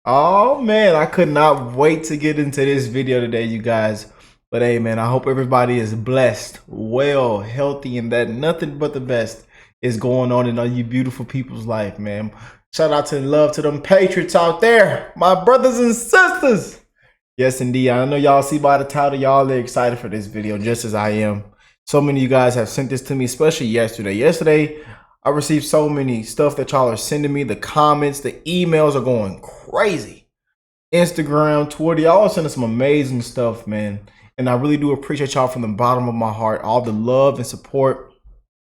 Oh man, I could not wait to get into this video today, you guys. But hey man, I hope everybody is blessed, well, healthy, and that nothing but the best is going on in all you beautiful people's life, man. Shout out to love to them patriots out there, my brothers and sisters. Yes, indeed. I know y'all see by the title, y'all are excited for this video, just as I am. So many of you guys have sent this to me, especially yesterday. Yesterday, I received so many stuff that y'all are sending me. The comments, the emails are going crazy. Instagram, Twitter, y'all are sending some amazing stuff, man. And I really do appreciate y'all from the bottom of my heart. All the love and support.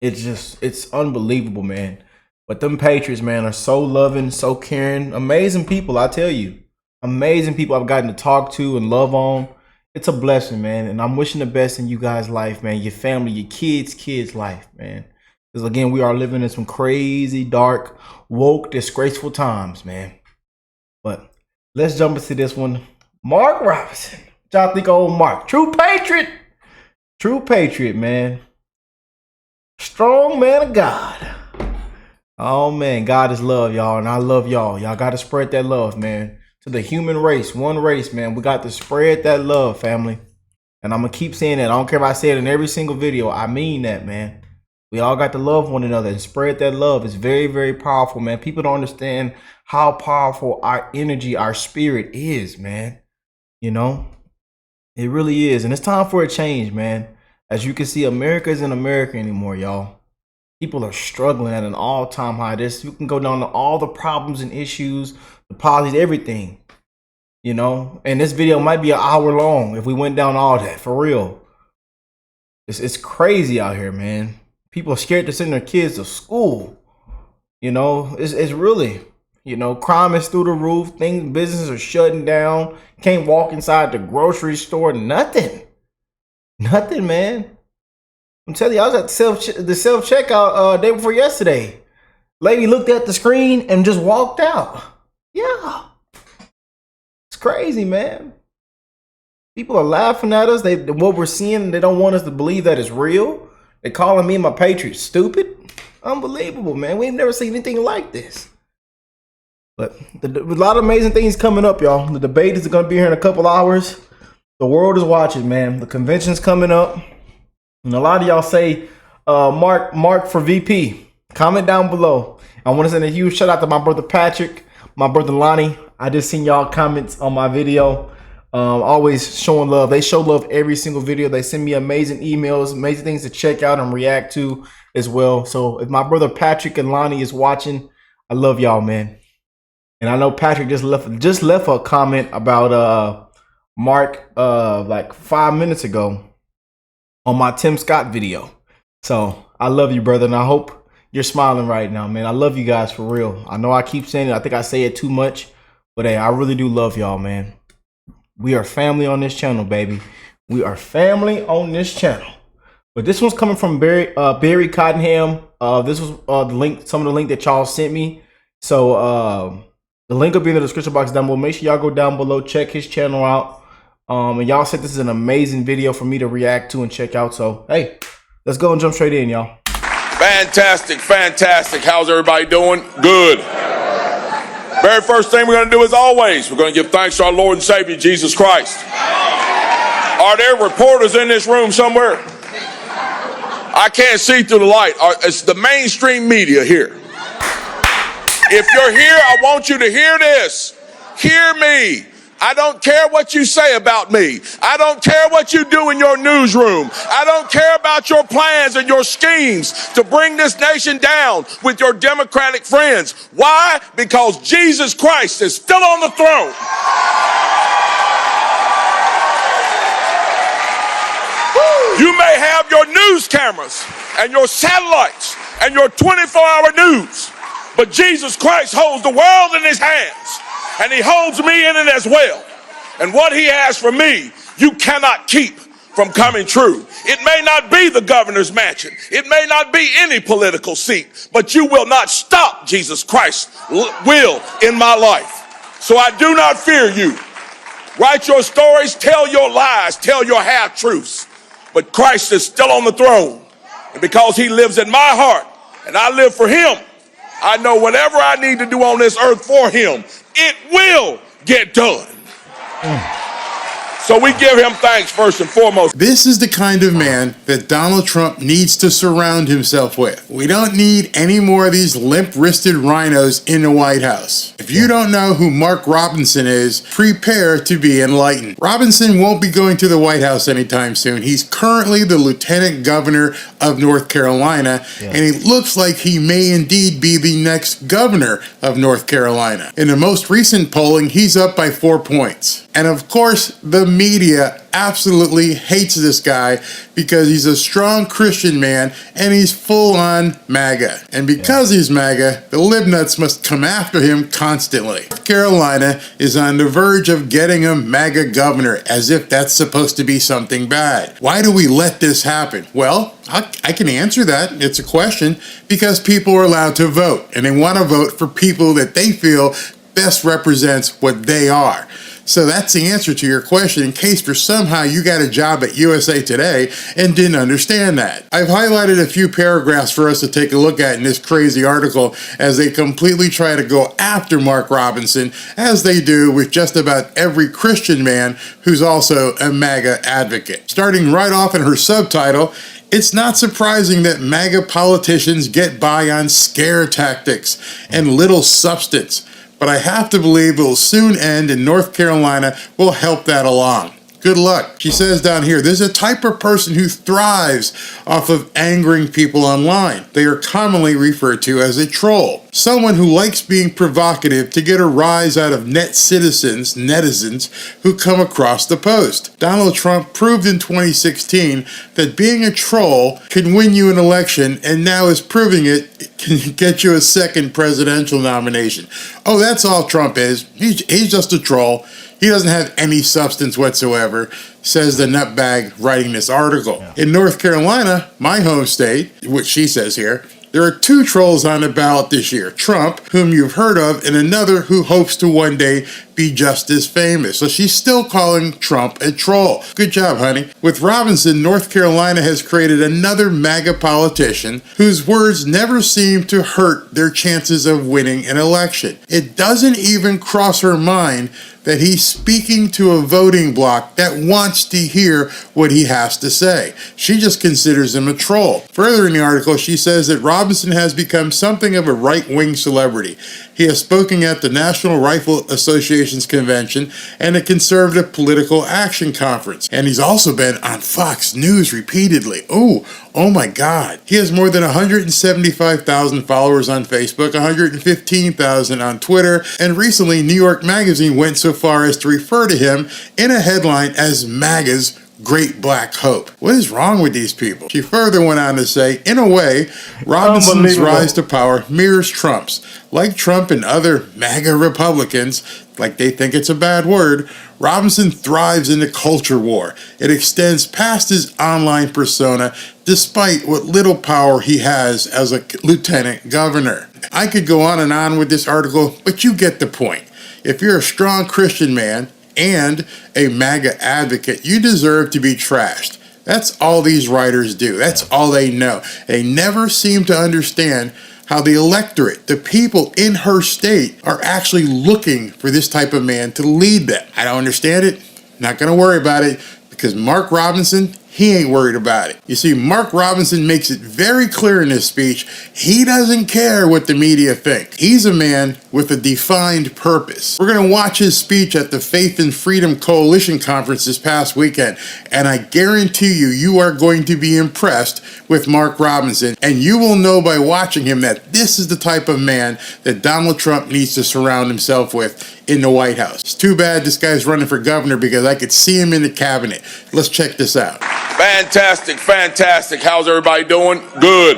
It's unbelievable, man. But them Patriots, man, are so loving, so caring. Amazing people, I tell you. Amazing people I've gotten to talk to and love on. It's a blessing, man. And I'm wishing the best in you guys' life, man. Your family, your kids' life, man. Because again, we are living in some crazy, dark, woke, disgraceful times, man. But let's jump into this one. Mark Robinson. What y'all think of old Mark? True patriot. True patriot, man. Strong man of God. Oh, man. God is love, y'all. And I love y'all. Y'all got to spread that love, man. To the human race. One race, man. We got to spread that love, family. And I'm going to keep saying that. I don't care if I say it in every single video. I mean that, man. We all got to love one another and spread that love. It's very, very powerful, man. People don't understand how powerful our energy, our spirit is, man. You know, it really is. And it's time for a change, man. As you can see, America isn't America anymore, y'all. People are struggling at an all-time high. You can go down to all the problems and issues, the policies, everything, you know. And this video might be an hour long if we went down all that, for real. It's crazy out here, man. People are scared to send their kids to school. You know, it's really, you know, crime is through the roof. Businesses are shutting down. Can't walk inside the grocery store. Nothing, man. I'm telling you, I was at the self checkout day before yesterday. Lady looked at the screen and just walked out. Yeah, it's crazy, man. People are laughing at us. What we're seeing, they don't want us to believe that it's real. They calling me and my Patriots stupid. Unbelievable, man. We've never seen anything like this. But a lot of amazing things coming up, y'all. The debate is going to be here in a couple hours. The world is watching, man. The convention's coming up. And a lot of y'all say, Mark for VP. Comment down below. I want to send a huge shout out to my brother Patrick, my brother Lonnie. I just seen y'all comments on my video. Always showing love. They show love every single video. They send me amazing emails, amazing things to check out and react to as well. So if my brother Patrick and Lonnie is watching, I love y'all, man. And I know Patrick just left a comment about Mark like 5 minutes ago on my Tim Scott video. So I love you, brother, and I hope you're smiling right now, man. I love you guys for real. I know I keep saying it. I think I say it too much, but hey, I really do love y'all, man. We are family on this channel, baby. We are family on this channel. But this one's coming from Barry Cottenham. This was the link, some of the link that y'all sent me. So the link will be in the description box down below. Make sure y'all go down below, check his channel out. And y'all said this is an amazing video for me to react to and check out. So hey, let's go and jump straight in, y'all. Fantastic, fantastic. How's everybody doing? Good. Very first thing we're going to do, as always, we're going to give thanks to our Lord and Savior, Jesus Christ. Are there reporters in this room somewhere? I can't see through the light. It's the mainstream media here. If you're here, I want you to hear this. Hear me. I don't care what you say about me. I don't care what you do in your newsroom. I don't care about your plans and your schemes to bring this nation down with your Democratic friends. Why? Because Jesus Christ is still on the throne. You may have your news cameras and your satellites and your 24-hour news, but Jesus Christ holds the world in his hands. And he holds me in it as well. And what he has for me, you cannot keep from coming true. It may not be the governor's mansion. It may not be any political seat, but you will not stop Jesus Christ's will in my life. So I do not fear you. Write your stories, tell your lies, tell your half-truths. But Christ is still on the throne. And because he lives in my heart and I live for him, I know whatever I need to do on this earth for him, it will get done. So we give him thanks first and foremost. This is the kind of man that Donald Trump needs to surround himself with. We don't need any more of these limp-wristed rhinos in the White House. If you don't know who Mark Robinson is, prepare to be enlightened. Robinson won't be going to the White House anytime soon. He's currently the lieutenant governor of North Carolina, and it looks like he may indeed be the next governor of North Carolina. In the most recent polling, he's up by 4 points. And of course, the media absolutely hates this guy because he's a strong Christian man and he's full-on MAGA. And because he's MAGA, the libnuts must come after him constantly. North Carolina is on the verge of getting a MAGA governor, as if that's supposed to be something bad. Why do we let this happen? Well, I can answer that. It's a question because people are allowed to vote, and they want to vote for people that they feel best represents what they are. So that's the answer to your question in case for somehow you got a job at USA Today and didn't understand that. I've highlighted a few paragraphs for us to take a look at in this crazy article as they completely try to go after Mark Robinson, as they do with just about every Christian man who's also a MAGA advocate. Starting right off in her subtitle, it's not surprising that MAGA politicians get by on scare tactics and little substance. But I have to believe it will soon end and North Carolina will help that along. Good luck. She says down here, there's a type of person who thrives off of angering people online. They are commonly referred to as a troll. Someone who likes being provocative to get a rise out of netizens who come across the post. Donald Trump proved in 2016 that being a troll can win you an election, and now is proving it can get you a second presidential nomination. Oh, that's all Trump is. He's just a troll. He doesn't have any substance whatsoever, says the nutbag writing this article. In North Carolina, my home state, which she says here, there are two trolls on the ballot this year. Trump, whom you've heard of, and another who hopes to one day be just as famous. So she's still calling Trump a troll. Good job, honey. With Robinson, North Carolina has created another MAGA politician whose words never seem to hurt their chances of winning an election. It doesn't even cross her mind that he's speaking to a voting bloc that wants to hear what he has to say. She just considers him a troll. Further in the article, she says that Robinson has become something of a right-wing celebrity. He has spoken at the National Rifle Association's convention and a conservative political action conference. And he's also been on Fox News repeatedly. Oh my God. He has more than 175,000 followers on Facebook, 115,000 on Twitter, and recently New York Magazine went so far as to refer to him in a headline as MAGA's Great Black Hope. What is wrong with these people? She further went on to say, in a way, Robinson's rise to power mirrors Trump's. Like Trump and other MAGA Republicans, like they think it's a bad word, Robinson thrives in the culture war. It extends past his online persona, despite what little power he has as a lieutenant governor. I could go on and on with this article, but you get the point. If you're a strong Christian man and a MAGA advocate, you deserve to be trashed. That's all these writers do. That's all they know. They never seem to understand how the electorate, the people in her state, are actually looking for this type of man to lead them. I don't understand it. Not going to worry about it because Mark Robinson, he ain't worried about it. You see, Mark Robinson makes it very clear in his speech, he doesn't care what the media think. He's a man with a defined purpose. We're going to watch his speech at the Faith and Freedom Coalition Conference this past weekend, and I guarantee you, you are going to be impressed with Mark Robinson, and you will know by watching him that this is the type of man that Donald Trump needs to surround himself with in the White House. It's too bad this guy's running for governor because I could see him in the cabinet. Let's check this out. Fantastic, fantastic. How's everybody doing? Good.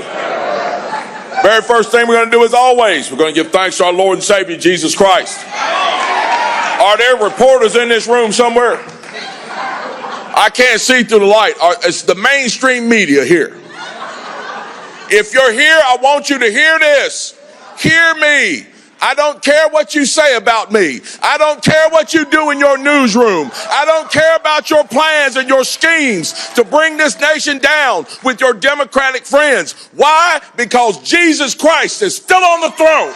Very first thing we're going to do, as always, we're going to give thanks to our Lord and Savior, Jesus Christ. Are there reporters in this room somewhere? I can't see through the light. It's the mainstream media here. If you're here, I want you to hear this. Hear me. I don't care what you say about me. I don't care what you do in your newsroom. I don't care about your plans and your schemes to bring this nation down with your Democratic friends. Why? Because Jesus Christ is still on the throne.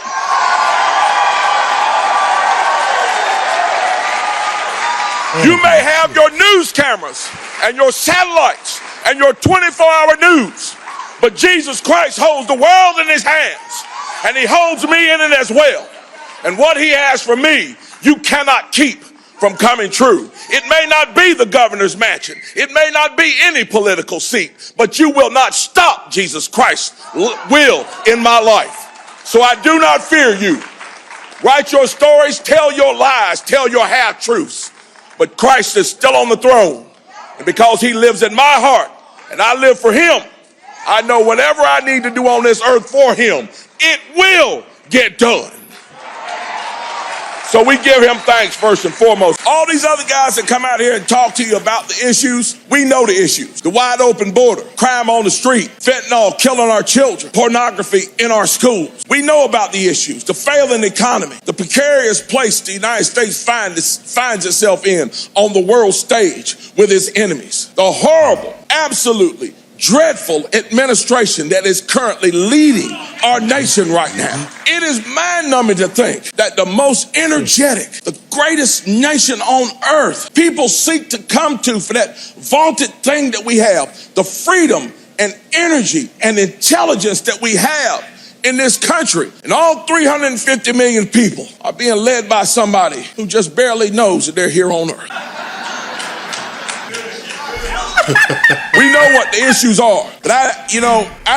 You may have your news cameras and your satellites and your 24-hour news, but Jesus Christ holds the world in his hands, and he holds me in it as well. And what he has for me, you cannot keep from coming true. It may not be the governor's mansion. It may not be any political seat, but you will not stop Jesus Christ's will in my life. So I do not fear you. Write your stories, tell your lies, tell your half-truths. But Christ is still on the throne. And because he lives in my heart and I live for him, I know whatever I need to do on this earth for him, it will get done. So we give him thanks first and foremost. All these other guys that come out here and talk to you about the issues, we know the issues. The wide open border, crime on the street, fentanyl killing our children, pornography in our schools. We know about the issues. The failing economy, the precarious place the United States finds itself in on the world stage with its enemies. The horrible, absolutely dreadful administration that is currently leading our nation right now. It is mind-numbing to think that the most energetic, the greatest nation on earth, people seek to come to for that vaunted thing that we have, the freedom and energy and intelligence that we have in this country. And all 350 million people are being led by somebody who just barely knows that they're here on earth. We know what the issues are, but I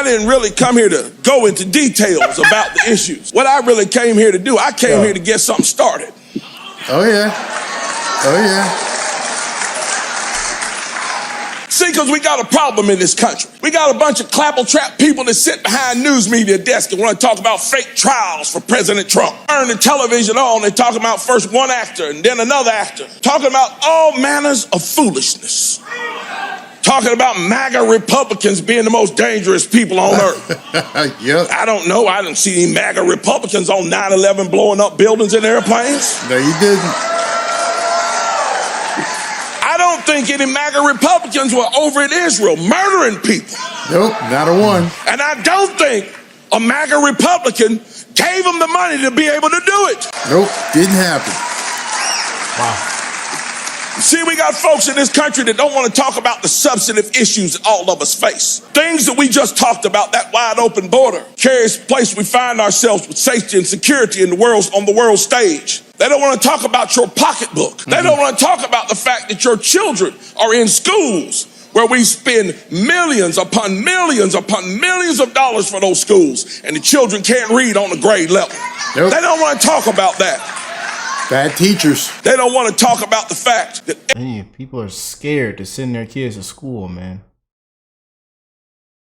didn't really come here to go into details about the issues. What I really came here to do, I came here to get something started. Oh yeah. Oh yeah. See, because we got a problem in this country. We got a bunch of clapple-trap people that sit behind news media desks and want to talk about fake trials for President Trump. Turn the television on, they're talking about first one actor and then another actor. Talking about all manners of foolishness. Talking about MAGA Republicans being the most dangerous people on earth. Yep. I don't know. I didn't see any MAGA Republicans on 9/11 blowing up buildings and airplanes. No, you didn't. I don't think any MAGA Republicans were over in Israel murdering people. Nope, not a one. And I don't think a MAGA Republican gave them the money to be able to do it. Nope, didn't happen. Wow. See, we got folks in this country that don't want to talk about the substantive issues that all of us face. Things that we just talked about, that wide open border, carries place we find ourselves with safety and security in the world, on the world stage. They don't want to talk about your pocketbook. They don't want to talk about the fact that your children are in schools where we spend millions upon millions upon millions of dollars for those schools, and the children can't read on the grade level. Nope. They don't want to talk about that. Bad teachers. They don't want to talk about the fact that people are scared to send their kids to school, man.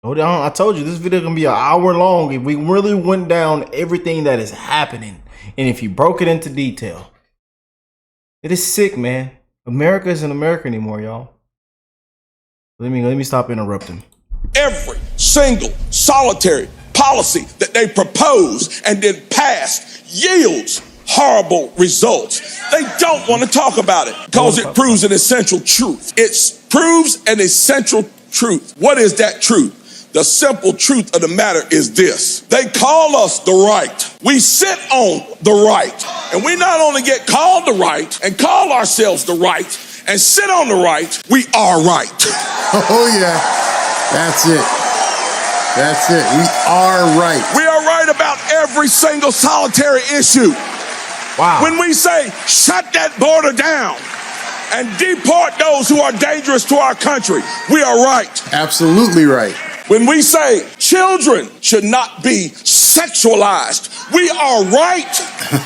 I told you this video is gonna be an hour long if we really went down everything that is happening and if you broke it into detail. It is sick, man. America isn't America anymore, y'all. Let me stop interrupting. Every single solitary policy that they propose and then pass yields horrible results. They don't want to talk about it because it proves an essential truth. It proves an essential truth. What is that truth? The simple truth of the matter is this. They call us the right. We sit on the right. And we not only get called the right and call ourselves the right and sit on the right, we are right. Oh yeah, that's it. That's it. We are right. We are right about every single solitary issue. Wow. When we say, shut that border down and deport those who are dangerous to our country, we are right. Absolutely right. When we say children should not be sexualized, we are right.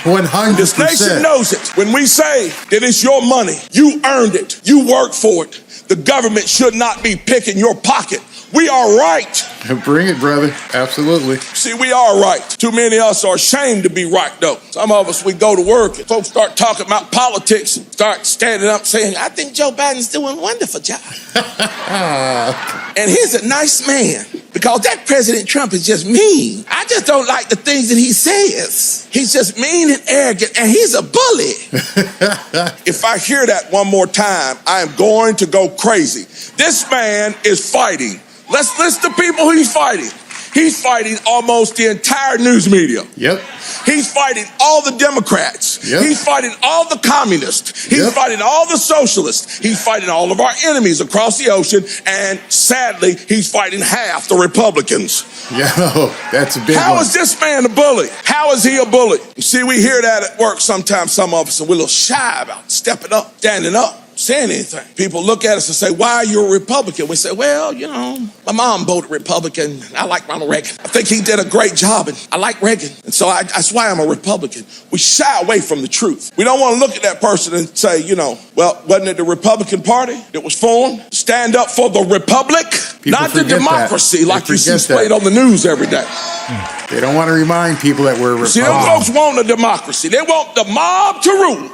100%. This nation knows it. When we say that it's your money, you earned it, you worked for it, the government should not be picking your pocket We are right. Bring it, brother. Absolutely. See, we are right. Too many of us are ashamed to be right, though. Some of us, we go to work and folks start talking about politics, start standing up saying, I think Joe Biden's doing a wonderful job. And he's a nice man, because that President Trump is just mean. I just don't like the things that he says. He's just mean and arrogant, and he's a bully. If I hear that one more time, I am going to go crazy. This man is fighting. Let's list the people he's fighting. He's fighting almost the entire news media. Yep. He's fighting all the Democrats. Yep. He's fighting all the communists. He's fighting all the socialists. He's fighting all of our enemies across the ocean. And sadly, he's fighting half the Republicans. Yo, that's a big one. How is this man a bully? How is he a bully? You see, we hear that at work sometimes, some of us, and we're a little shy about stepping up, standing up, saying anything. People look at us and say, why are you a Republican? We say, well, you know, my mom voted Republican. I like Ronald Reagan. I think he did a great job, and I like Reagan. And so that's why I'm a Republican. We shy away from the truth. We don't want to look at that person and say, you know, well, wasn't it the Republican Party that was formed? Stand up for the Republic, not the democracy like you see displayed on the news every day. They don't want to remind people that we're Republicans. See, them folks want a democracy. They want the mob to rule.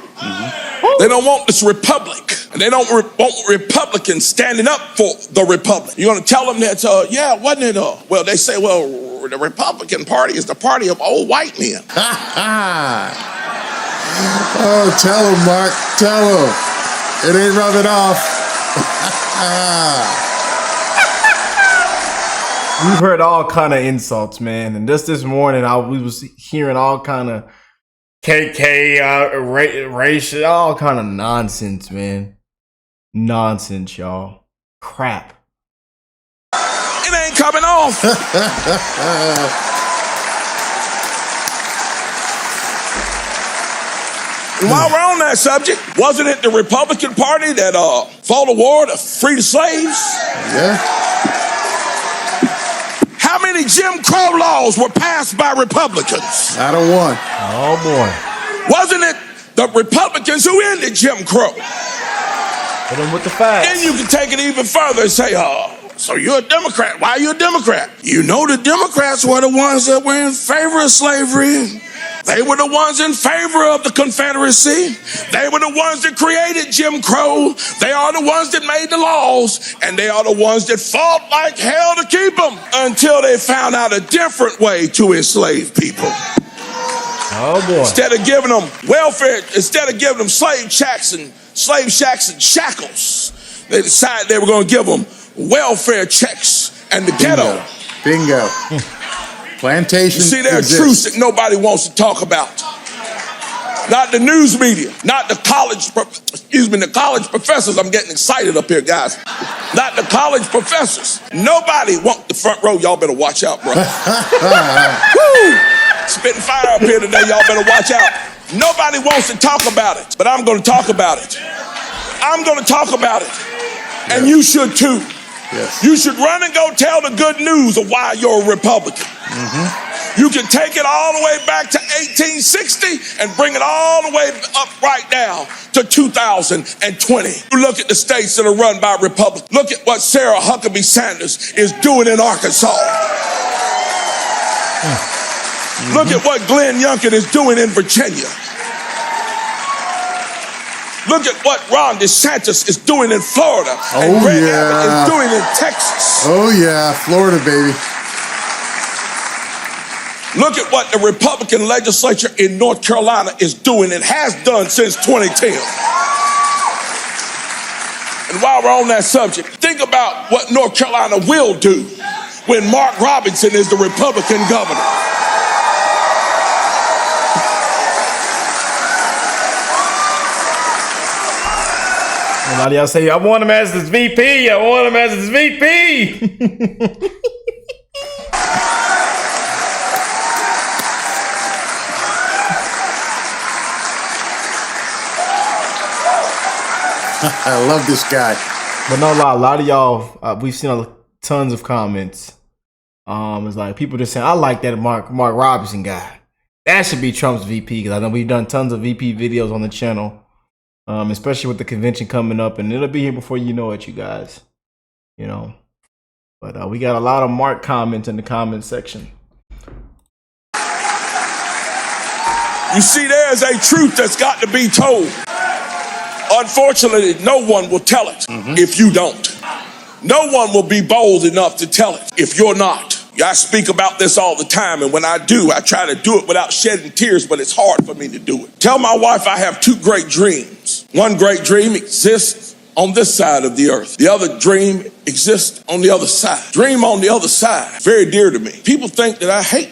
They don't want this republic. And they don't want Republicans standing up for the republic. You're going to tell them that, yeah, wasn't it? Well, they say, well, the Republican Party is the party of old white men. Oh, tell them, Mark. Tell them. It ain't rubbing off. We've heard all kind of insults, man. And just this morning, we was hearing all kind of KK, racial, all kind of nonsense, man. Nonsense, y'all. Crap. It ain't coming off. And while we're on that subject, wasn't it the Republican Party that fought a war to free the slaves? Yeah. How many Jim Crow laws were passed by Republicans? Not a one. Oh, boy. Wasn't it the Republicans who ended Jim Crow? Hit them with the facts. Then you can take it even further and say, so you're a Democrat. Why are you a Democrat? You know the Democrats were the ones that were in favor of slavery. They were the ones in favor of the Confederacy. They were the ones that created Jim Crow. They are the ones that made the laws. And they are the ones that fought like hell to keep them until they found out a different way to enslave people. Oh, boy. Instead of giving them welfare, instead of giving them slave shacks and shackles, they decided they were going to give them welfare checks and the ghetto. Bingo. Plantation. See, there are truths that nobody wants to talk about. Not the news media, not the college professors. I'm getting excited up here, guys. Not the college professors. Nobody wants the front row. Y'all better watch out, bro. Woo! Spitting fire up here today. Y'all better watch out. Nobody wants to talk about it, but I'm going to talk about it. I'm going to talk about it. And you should too. Yes. You should run and go tell the good news of why you're a Republican. You can take it all the way back to 1860 and bring it all the way up right now to 2020. You look at the states that are run by Republicans. Look at what Sarah Huckabee Sanders is doing in Arkansas. Look at what Glenn Youngkin is doing in Virginia. Look at what Ron DeSantis is doing in Florida. And Greg Abbott is doing in Texas. Oh, yeah. Florida, baby. Look at what the Republican legislature in North Carolina is doing and has done since 2010. And while we're on that subject, think about what North Carolina will do when Mark Robinson is the Republican governor. A lot of y'all say, I want him as his VP. I want him as his VP. I love this guy. But no lie, a lot of y'all, we've seen tons of comments. It's like people just saying, I like that Mark Robinson guy. That should be Trump's VP, because I know we've done tons of VP videos on the channel. Especially with the convention coming up, and it'll be here before you know it, you guys. You know, But we got a lot of Mark comments in the comment section. You see, there's a truth that's got to be told. Unfortunately, no one will tell it if you don't. No one will be bold enough to tell it if you're not. I speak about this all the time, and when I do, I try to do it without shedding tears, but it's hard for me to do it. Tell my wife I have two great dreams. One great dream exists on this side of the earth. The other dream exists on the other side. Dream on the other side, very dear to me. People think that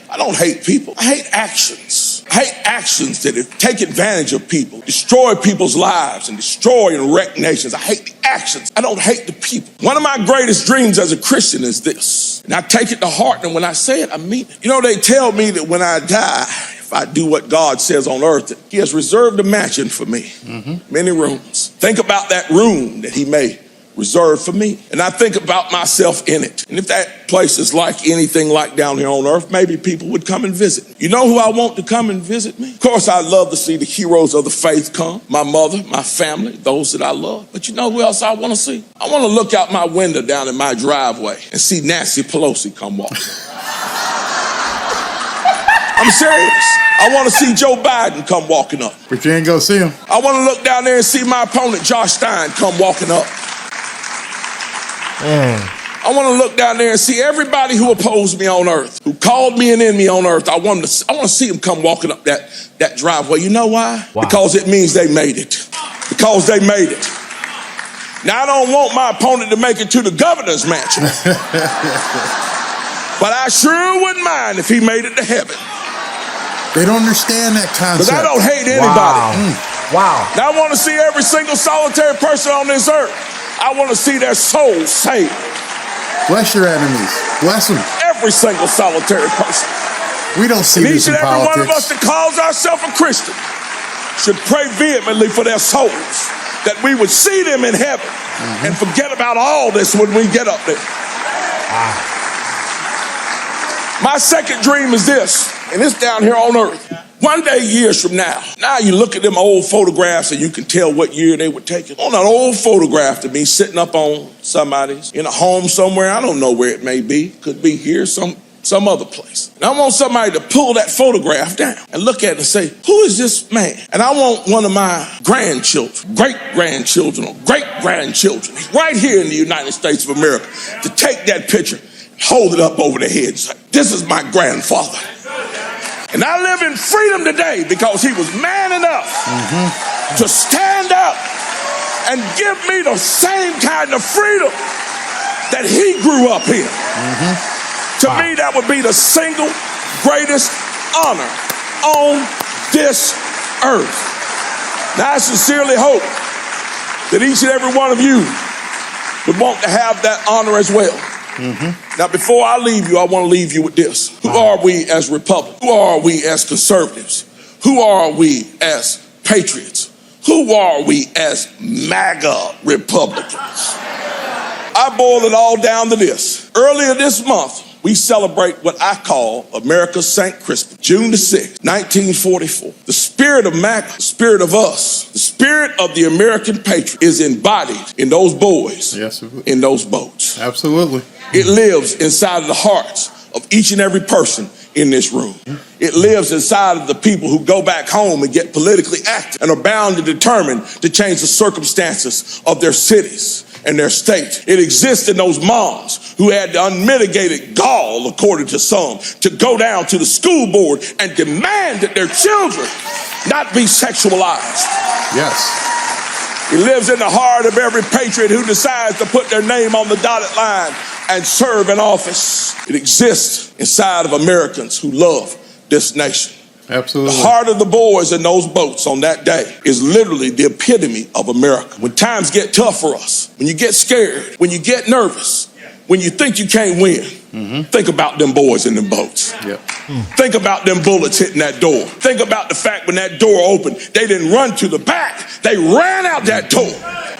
I don't hate people. I hate actions. I hate actions that take advantage of people, destroy people's lives, and destroy and wreck nations. I hate the actions. I don't hate the people. One of my greatest dreams as a Christian is this, and I take it to heart, and when I say it, I mean it. You know, they tell me that when I die, if I do what God says on earth, that he has reserved a mansion for me, many rooms. Think about that room that he may reserve for me, and I think about myself in it. And if that place is like anything like down here on earth, maybe people would come and visit me. You know who I want to come and visit me? Of course, I love to see the heroes of the faith come. My mother, my family, those that I love. But you know who else I want to see? I want to look out my window down in my driveway and see Nancy Pelosi come walking. I'm serious. I want to see Joe Biden come walking up. But you ain't gonna see him. I want to look down there and see my opponent, Josh Stein, come walking up. I want to look down there and see everybody who opposed me on earth, who called me an enemy on earth. I want to see them come walking up that driveway. You know why? Wow. Because it means they made it. Because they made it. Now, I don't want my opponent to make it to the governor's mansion. But I sure wouldn't mind if he made it to heaven. They don't understand that concept. Because I don't hate anybody. Wow. Now, I want to see every single solitary person on this earth. I want to see their souls saved. Bless your enemies. Bless them. Every single solitary person. We don't see this in politics. Each and every one of us that calls ourselves a Christian should pray vehemently for their souls, that we would see them in heaven and forget about all this when we get up there. My second dream is this, and it's down here on earth. One day, years from now you look at them old photographs and you can tell what year they were taken. On an old photograph to me sitting up on somebody's, in a home somewhere, I don't know where it may be. Could be here, some other place. And I want somebody to pull that photograph down and look at it and say, who is this man? And I want one of my grandchildren, great-grandchildren, or great-grandchildren, right here in the United States of America, to take that picture, hold it up over their heads. This is my grandfather. And I live in freedom today because he was man enough to stand up and give me the same kind of freedom that he grew up in. To me, that would be the single greatest honor on this earth. Now, I sincerely hope that each and every one of you would want to have that honor as well. Now, before I leave you, I want to leave you with this. Who are we as Republicans? Who are we as conservatives? Who are we as patriots? Who are we as MAGA Republicans? I boil it all down to this. Earlier this month, we celebrate what I call America's St. Crispin, June the 6th, 1944. The spirit of MAGA, the spirit of us, the spirit of the American patriot is embodied in those boys, in those boats. Absolutely. It lives inside of the hearts of each and every person in this room. It lives inside of the people who go back home and get politically active and are bound and determined to change the circumstances of their cities and their state. It exists in those moms who had the unmitigated gall, according to some, to go down to the school board and demand that their children not be sexualized. Yes. It lives in the heart of every patriot who decides to put their name on the dotted line and serve in office. It exists inside of Americans who love this nation. Absolutely. The heart of the boys in those boats on that day is literally the epitome of America. When times get tough for us, when you get scared, when you get nervous, when you think you can't win, think about them boys in them boats. Think about them bullets hitting that door. Think about the fact when that door opened, they didn't run to the back. They ran out that door.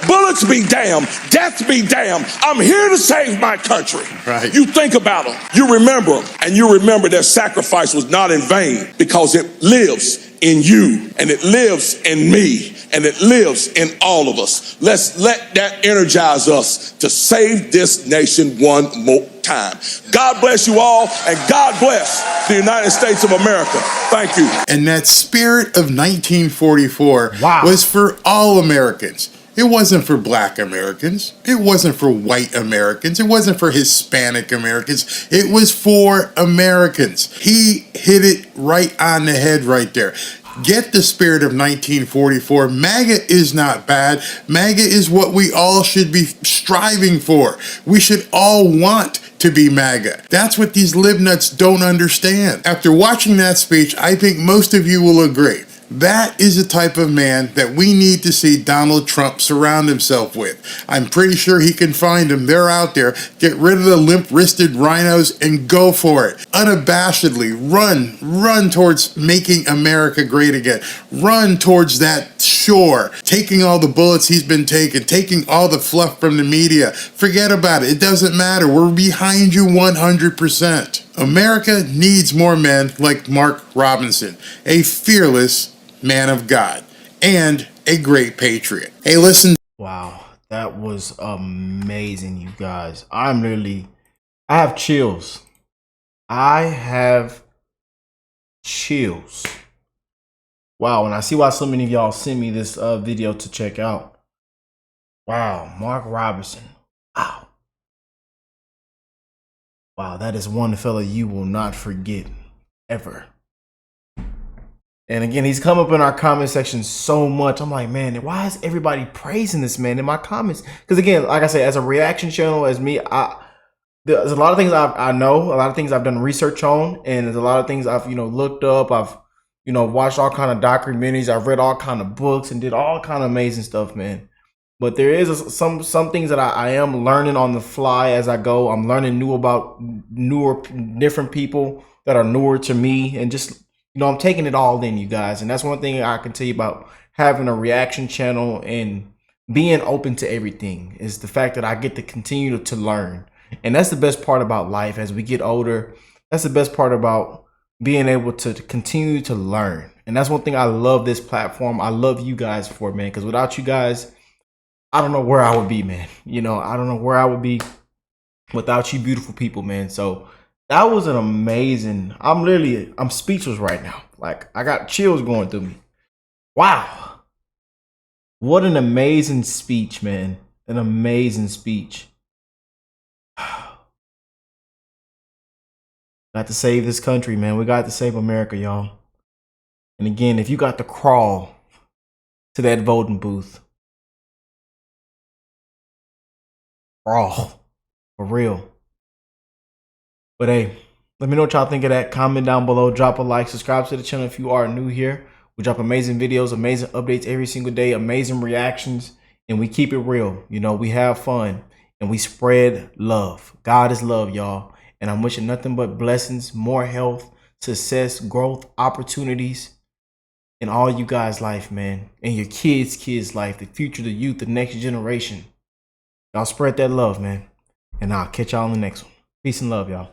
Bullets be damned, death be damned. I'm here to save my country. Right. You think about them, you remember them, and you remember their sacrifice was not in vain because it lives in you, and it lives in me, and it lives in all of us. Let's let that energize us to save this nation one more time. God bless you all, and God bless the United States of America. Thank you. And that spirit of 1944 was for all Americans. It wasn't for black Americans. It wasn't for white Americans. It wasn't for Hispanic Americans. It was for Americans. He hit it right on the head right there. Get the spirit of 1944. MAGA is not bad. MAGA is what we all should be striving for. We should all want to be MAGA. That's what these libnuts don't understand. After watching that speech, I think most of you will agree. That is the type of man that we need to see Donald Trump surround himself with. I'm pretty sure he can find them. They're out there. Get rid of the limp-wristed rhinos and go for it. Unabashedly run towards making America great again. Run towards that shore, taking all the bullets he's been taking all the fluff from the media. Forget about it. It doesn't matter. We're behind you 100%. America needs more men like Mark Robinson, a fearless man of God and a great patriot. Hey, listen. Wow, that was amazing, you guys. I have chills. I have chills. Wow, and I see why so many of y'all sent me this video to check out. Wow, Mark Robinson. Wow. Wow, that is one fella you will not forget ever. And again, he's come up in our comment section so much. I'm like, man, why is everybody praising this man in my comments? Because again, like I say, as a reaction channel, as me, there's a lot of things I know, a lot of things I've done research on, and there's a lot of things I've looked up. I've watched all kind of documentaries. I've read all kind of books and did all kind of amazing stuff, man. But there is some things that I am learning on the fly as I go. I'm learning different people that are newer to me, and just I'm taking it all in, you guys. And that's one thing I can tell you about having a reaction channel and being open to everything, is the fact that I get to continue to learn. And that's the best part about life as we get older. That's the best part about being able to continue to learn. And that's one thing I love this platform. I love you guys for, man, because without you guys, I don't know where I would be, man. I don't know where I would be without you beautiful people, man. So that was an amazing, I'm speechless right now. Like, I got chills going through me. Wow. What an amazing speech, man. An amazing speech. Got to save this country, man. We got to save America, y'all. And again, if you got to crawl to that voting booth, crawl. For real. But hey, let me know what y'all think of that. Comment down below, drop a like, subscribe to the channel if you are new here. We drop amazing videos, amazing updates every single day, amazing reactions, and we keep it real. We have fun and we spread love. God is love, y'all. And I'm wishing nothing but blessings, more health, success, growth, opportunities in all you guys' life, man. And your kids' life, the future, the youth, the next generation. Y'all spread that love, man. And I'll catch y'all on the next one. Peace and love, y'all.